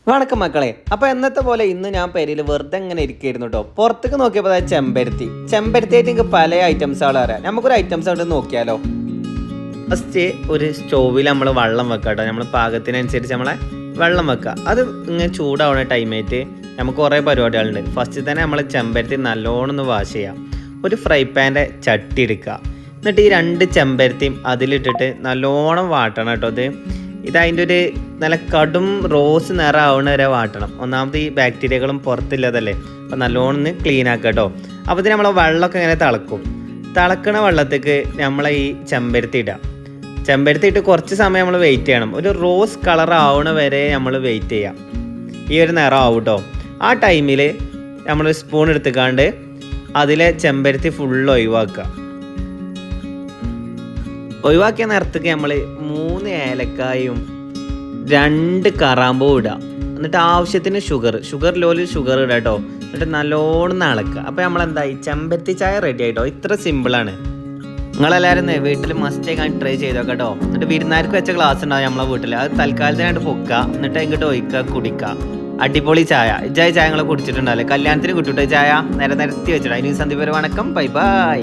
വണക്കം മക്കളെ. അപ്പോൾ എന്നത്തെ പോലെ ഇന്ന് ഞാൻ പേരിൽ വെറുതെ ഇങ്ങനെ ഇരിക്കുകയായിരുന്നു കേട്ടോ. പുറത്തേക്ക് നോക്കിയപ്പോൾ അതായത് ചെമ്പരത്തി ആയിട്ട് എനിക്ക് പല ഐറ്റംസുകൾ അറിയാം. നമുക്കൊരു ഐറ്റംസ് ആയിട്ട് നോക്കിയാലോ. ഫസ്റ്റ് ഒരു സ്റ്റോവിൽ നമ്മൾ വെള്ളം വെക്കുക കേട്ടോ. നമ്മൾ പാകത്തിനനുസരിച്ച് നമ്മളെ വെള്ളം വെക്കുക. അത് ഇങ്ങനെ ചൂടാവുന്ന ടൈമായിട്ട് നമുക്ക് കുറേ പരിപാടികളുണ്ട്. ഫസ്റ്റ് തന്നെ നമ്മൾ ചെമ്പരത്തി നല്ലോണം ഒന്ന് വാഷ് ചെയ്യാം. ഒരു ഫ്രൈ പാൻ്റെ ചട്ടി എടുക്കുക. എന്നിട്ട് ഈ 2 ചെമ്പരത്തിയും അതിലിട്ടിട്ട് നല്ലോണം വാട്ടണം കേട്ടോ. ഇതതിൻ്റെ ഒരു നല്ല കടും റോസ് നിറമാവണ വരെ വാട്ടണം. ഒന്നാമത് ഈ ബാക്ടീരിയകളും പുറത്തില്ലതല്ലേ, അപ്പോൾ നല്ലോണം ഒന്ന് ക്ലീൻ ആക്കുക കേട്ടോ. അപ്പോൾ ഇതിന് നമ്മളെ വെള്ളമൊക്കെ ഇങ്ങനെ തിളക്കണ വെള്ളത്തേക്ക് നമ്മളെ ഈ ചെമ്പരത്തി ഇട്ട് കുറച്ച് സമയം നമ്മൾ വെയിറ്റ് ചെയ്യണം. ഒരു റോസ് കളർ ആവണ വരെ നമ്മൾ വെയിറ്റ് ചെയ്യാം. ഈ ഒരു നിറം ആവും കേട്ടോ. ആ ടൈമിൽ നമ്മൾ സ്പൂൺ എടുത്തുക്കാണ്ട് അതിലെ ചെമ്പരത്തി ഫുള്ള് ഒഴിവാക്കിയ നിറത്തേക്ക് നമ്മൾ 3 ഏലക്കായും 2 കറാമ്പൂ ഇടുക. എന്നിട്ട് ആവശ്യത്തിന് ഷുഗർ ലോലിൽ ഷുഗർ ഇടുക കേട്ടോ. എന്നിട്ട് നല്ലോണം ഇളക്കുക. അപ്പോൾ നമ്മളെന്തായി ചെമ്പരത്തി ചായ റെഡി ആയിട്ടോ. ഇത്ര സിമ്പിളാണ്. നിങ്ങളെല്ലാവരും വീട്ടിൽ മസ്റ്റ് ആയി ട്രൈ ചെയ്തോ കേട്ടോ. എന്നിട്ട് വിരുന്നാർക്ക് വെച്ച ഗ്ലാസ് ഉണ്ടാവും നമ്മളെ വീട്ടിൽ. അത് തൽക്കാലത്തിനായിട്ട് പൊക്കുക. എന്നിട്ട് ഇങ്ങോട്ട് ഒഴിക്കുക, കുടിക്കുക. അടിപൊളി ചായ. ചായ നിങ്ങൾ കുടിച്ചിട്ടുണ്ടല്ലേ? കല്യാണത്തിന് കിട്ടൂട്ടോ ചായ. നിരത്തി വെച്ചിട്ട്. അതിന് സന്ദീപ് വണക്കം. Bye bye.